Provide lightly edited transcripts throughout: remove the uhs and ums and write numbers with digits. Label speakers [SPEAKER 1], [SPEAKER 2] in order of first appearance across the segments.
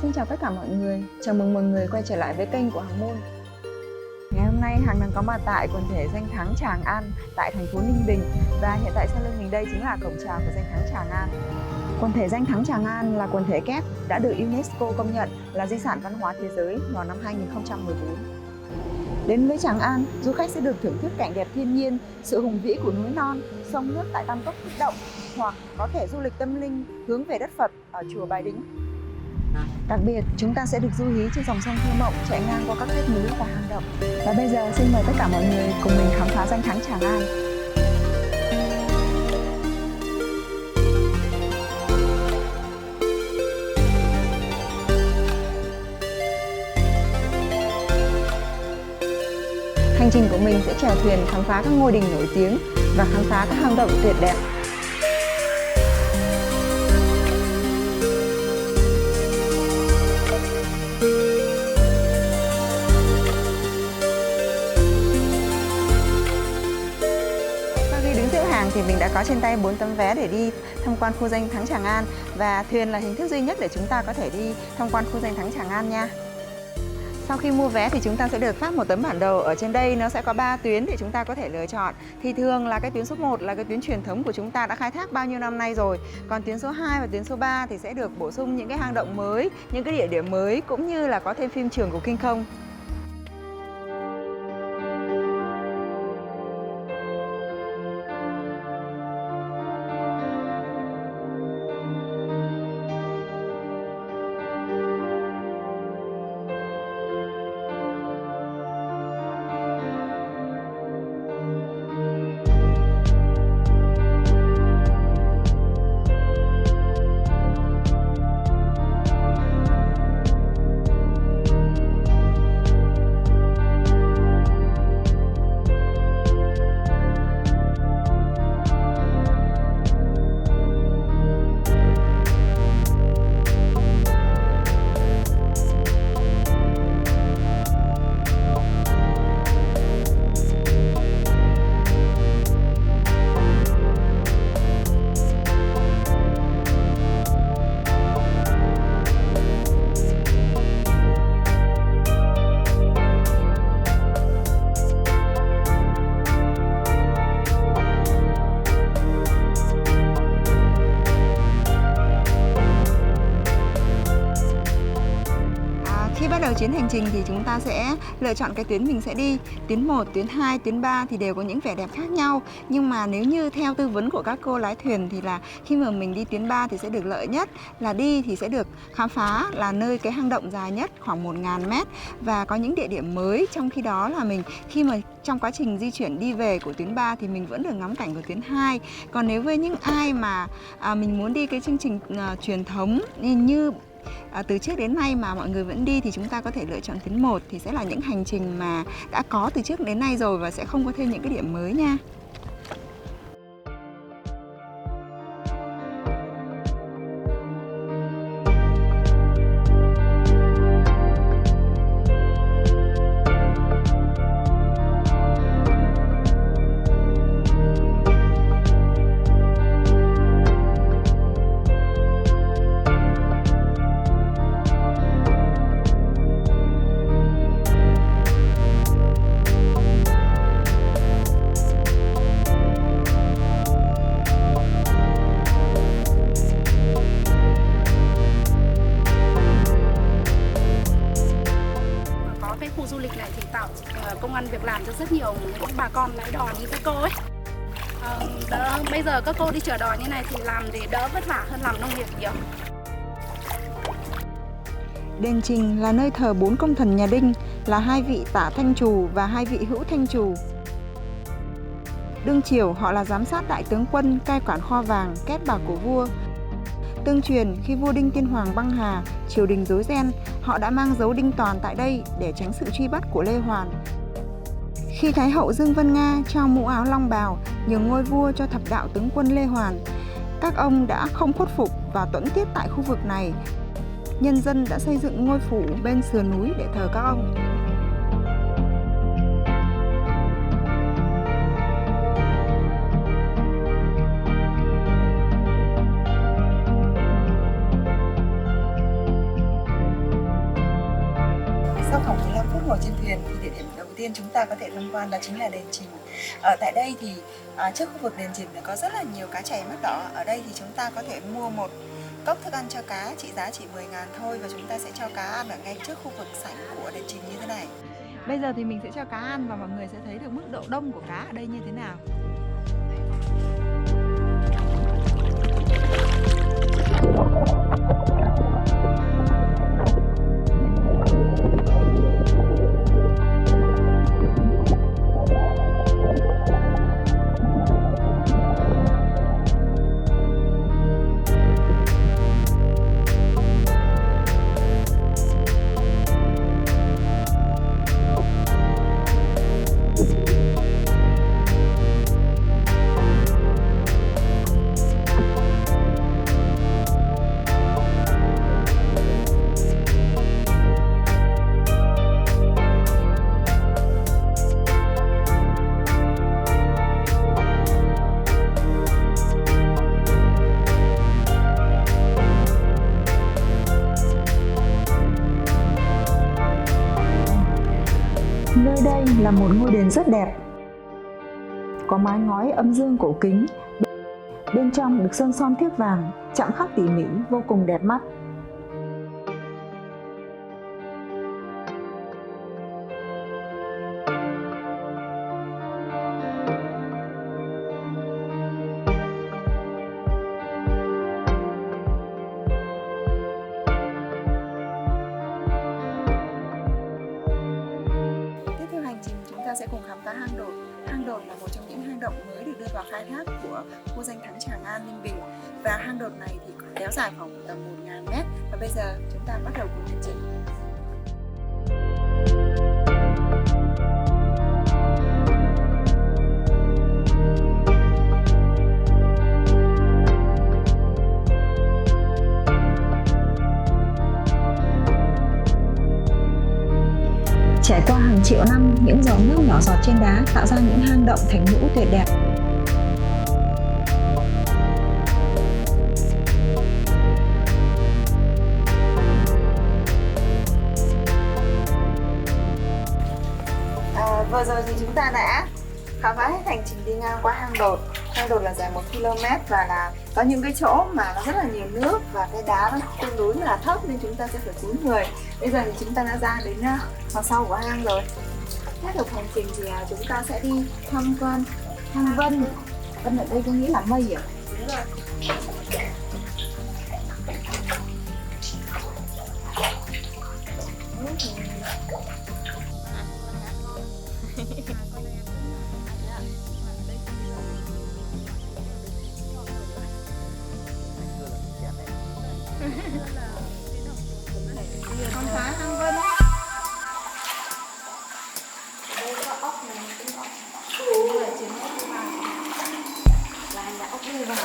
[SPEAKER 1] Xin chào tất cả mọi người, chào mừng mọi người quay trở lại với kênh của Hằng Môn. Ngày hôm nay Hằng đang có mặt tại quần thể danh thắng Tràng An tại thành phố Ninh Bình, và hiện tại sau lưng mình đây chính là cổng chào của danh thắng Tràng An. Quần thể danh thắng Tràng An là quần thể kép đã được UNESCO công nhận là di sản văn hóa thế giới vào năm 2014. Đến với Tràng An, du khách sẽ được thưởng thức cảnh đẹp thiên nhiên, sự hùng vĩ của núi non, sông nước tại Tam Cốc Bích Động, hoặc có thể du lịch tâm linh hướng về đất Phật ở chùa Bái Đính. Đặc biệt, chúng ta sẽ được du hí trên dòng sông thơ mộng chạy ngang qua các vách núi và hang động. Và bây giờ xin mời tất cả mọi người cùng mình khám phá danh thắng Tràng An. Hành trình của mình sẽ chèo thuyền khám phá các ngôi đình nổi tiếng và khám phá các hang động tuyệt đẹp. Thì mình đã có trên tay 4 tấm vé để đi tham quan khu danh thắng Tràng An, và thuyền là hình thức duy nhất để chúng ta có thể đi tham quan khu danh thắng Tràng An nha. Sau khi mua vé thì chúng ta sẽ được phát một tấm bản đồ. Ở trên đây nó sẽ có 3 tuyến để chúng ta có thể lựa chọn. Thì thường là cái tuyến số 1 là cái tuyến truyền thống của chúng ta đã khai thác bao nhiêu năm nay rồi. Còn tuyến số 2 và tuyến số 3 thì sẽ được bổ sung những cái hang động mới, những cái địa điểm mới, cũng như là có thêm phim trường của King Kong. Khi bắt đầu chuyến hành trình thì chúng ta sẽ lựa chọn cái tuyến mình sẽ đi. Tuyến 1, tuyến 2, tuyến 3 thì đều có những vẻ đẹp khác nhau. Nhưng mà nếu như theo tư vấn của các cô lái thuyền thì là khi mà mình đi tuyến 3 thì sẽ được lợi nhất là đi thì sẽ được khám phá là nơi cái hang động dài nhất khoảng 1000 mét và có những địa điểm mới. Trong khi đó là mình khi mà trong quá trình di chuyển đi về của tuyến 3 thì mình vẫn được ngắm cảnh của tuyến 2. Còn nếu với những ai mà mình muốn đi cái chương trình truyền thống như từ trước đến nay mà mọi người vẫn đi thì chúng ta có thể lựa chọn tuyến 1 thì sẽ là những hành trình mà đã có từ trước đến nay rồi và sẽ không có thêm những cái điểm mới nha.
[SPEAKER 2] Khu du lịch này thì tạo công ăn việc làm cho rất nhiều những bà con lái đò như các cô ấy. Bây giờ các cô đi chở đò như này thì làm thì đỡ vất vả hơn làm nông nghiệp nhiều.
[SPEAKER 1] Đền Trình là nơi thờ 4 công thần nhà Đinh là 2 vị tả thanh trù và 2 vị hữu thanh trù. Đương triều họ là giám sát đại tướng quân, cai quản kho vàng, két bạc của vua. Tương truyền khi vua Đinh Tiên Hoàng băng hà, triều đình rối ren, họ đã mang dấu đinh toàn tại đây để tránh sự truy bắt của Lê Hoàn. Khi Thái hậu Dương Vân Nga trao mũ áo long bào, nhường ngôi vua cho thập đạo tướng quân Lê Hoàn, các ông đã không khuất phục và tuẫn tiết tại khu vực này. Nhân dân đã xây dựng ngôi phủ bên sườn núi để thờ các ông. khoảng 15 phút ngồi trên thuyền thì địa điểm đầu tiên chúng ta có thể tham quan đó chính là đền Trình. Ở tại đây thì trước khu vực đền Trình có rất là nhiều cá chảy mắt đỏ. Ở đây thì chúng ta có thể mua một cốc thức ăn cho cá trị giá chỉ 10.000 thôi, và chúng ta sẽ cho cá ăn ở ngay trước khu vực sảnh của đền Trình như thế này. Bây giờ thì mình sẽ cho cá ăn và mọi người sẽ thấy được mức độ đông của cá ở đây như thế nào. Nơi đây là một ngôi đền rất đẹp, có mái ngói âm dương cổ kính, bên trong được sơn son thiếc vàng, chạm khắc tỉ mỉ, vô cùng đẹp mắt. Chúng ta sẽ cùng khám phá hang Đột. Hang Đột là một trong những hang động mới được đưa vào khai thác của khu danh thắng Tràng An, Ninh Bình. Và hang Đột này thì kéo dài khoảng tầm 1.000 mét. Và bây giờ chúng ta bắt đầu cùng hành trình. Trải qua hàng triệu năm, những giọt nước nhỏ giọt trên đá tạo ra những hang động thánh nhũ tuyệt đẹp. Vừa rồi thì chúng ta đã khám phá hết hành trình đi ngang qua hang Đột. Hang Đột là dài 1 km và là có những cái chỗ mà nó rất là nhiều nước và cái đá nó tương đối là thấp nên chúng ta sẽ phải cúi người. Bây giờ thì chúng ta đã ra đến mặt sau của hang rồi. Tiếp tục hành trình thì chúng ta sẽ đi tham quan hang Vân. Vân ở đây có nghĩa là mây à? Đúng rồi. Khám phá hang Vân. Đây có ốc này, cái ốc. Đây là trên ốc đi vào. Là hành là ốc đi vào.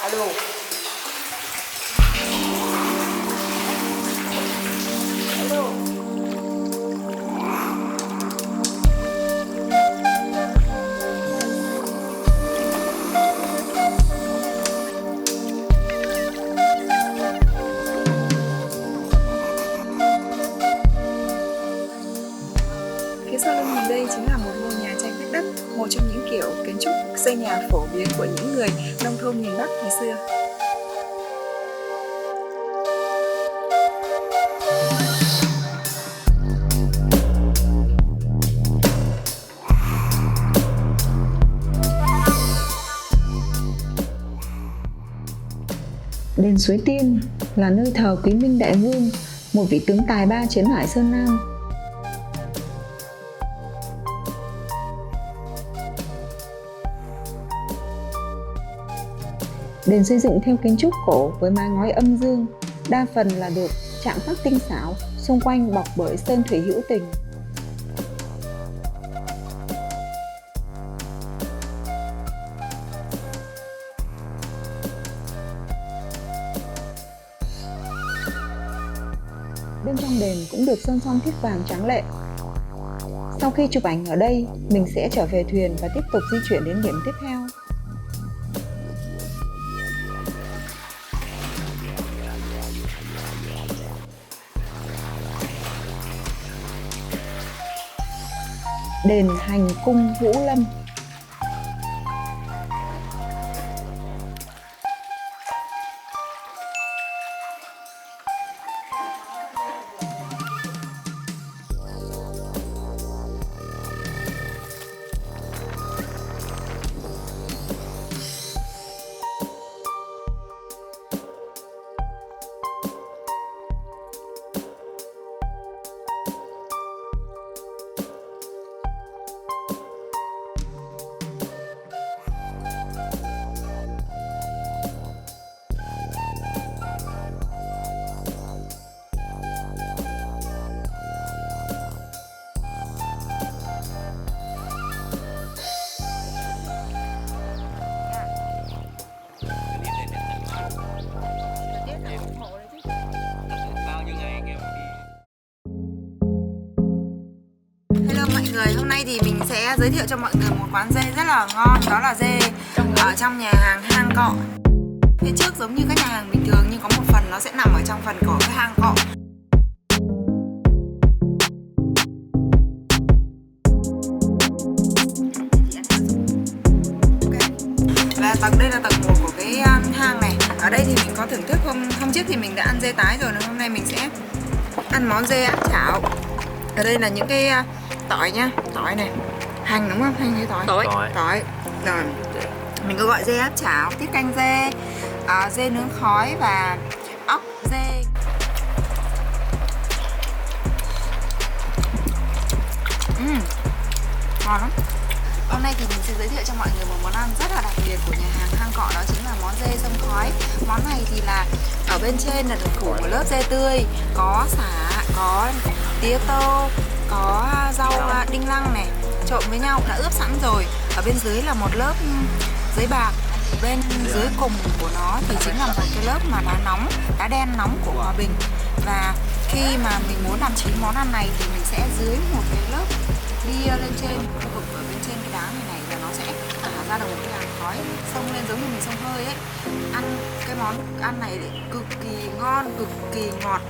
[SPEAKER 1] Alo. Alo. Sau lưng mình đây chính là một ngôi nhà tranh vách đất, một trong những kiểu kiến trúc xây nhà phổ biến của những người nông thôn miền Bắc ngày xưa. Đền Suối Tiên là nơi thờ Quý Minh Đại Vương, một vị tướng tài ba chiến hải Sơn Nam. Đền xây dựng theo kiến trúc cổ với mái ngói âm dương, đa phần là được chạm khắc tinh xảo, xung quanh bọc bởi sơn thủy hữu tình. Bên trong đền cũng được sơn son thiếc vàng tráng lệ. Sau khi chụp ảnh ở đây, mình sẽ trở về thuyền và tiếp tục di chuyển đến điểm tiếp theo. đền Hành Cung Vũ Lâm. Hello mọi người, hôm nay thì mình sẽ giới thiệu cho mọi người một quán dê rất là ngon. Đó là dê ở trong nhà hàng Hang Cọ. Phía trước giống như các nhà hàng bình thường, nhưng có một phần nó sẽ nằm ở trong phần của cái hang cọ. Và đây là tầng 1 của cái hang này. Ở đây thì mình có thưởng thức, hôm trước thì mình đã ăn dê tái rồi, hôm nay mình sẽ ăn món dê áp chảo. Ở đây là những cái tỏi nha, tỏi này, hành đúng không? Hành hay tỏi? Tỏi. Rồi mình có gọi dê áp chảo, tiết canh dê, dê nướng khói và ốc dê. Ngon lắm. Hôm nay thì mình sẽ giới thiệu cho mọi người một món ăn rất là đặc biệt của nhà hàng Hang Cọ, đó chính là món dê xông khói. Món này thì là ở bên trên là được phủ một lớp dê tươi, có sả, có tía tô, có rau đinh lăng này, trộn với nhau đã ướp sẵn rồi. Ở bên dưới là một lớp giấy bạc. Bên dưới cùng của nó thì chính là một cái lớp mà đá nóng, đá đen nóng của Hòa Bình. Và khi mà mình muốn làm chín món ăn này thì mình sẽ dưới một cái lớp đi lên trên, khu vực ở bên trên cái đá này và nó sẽ tỏa ra được một cái làn khói xông lên giống như mình xông hơi ấy. Ăn cái món ăn này cực kỳ ngon, cực kỳ ngọt.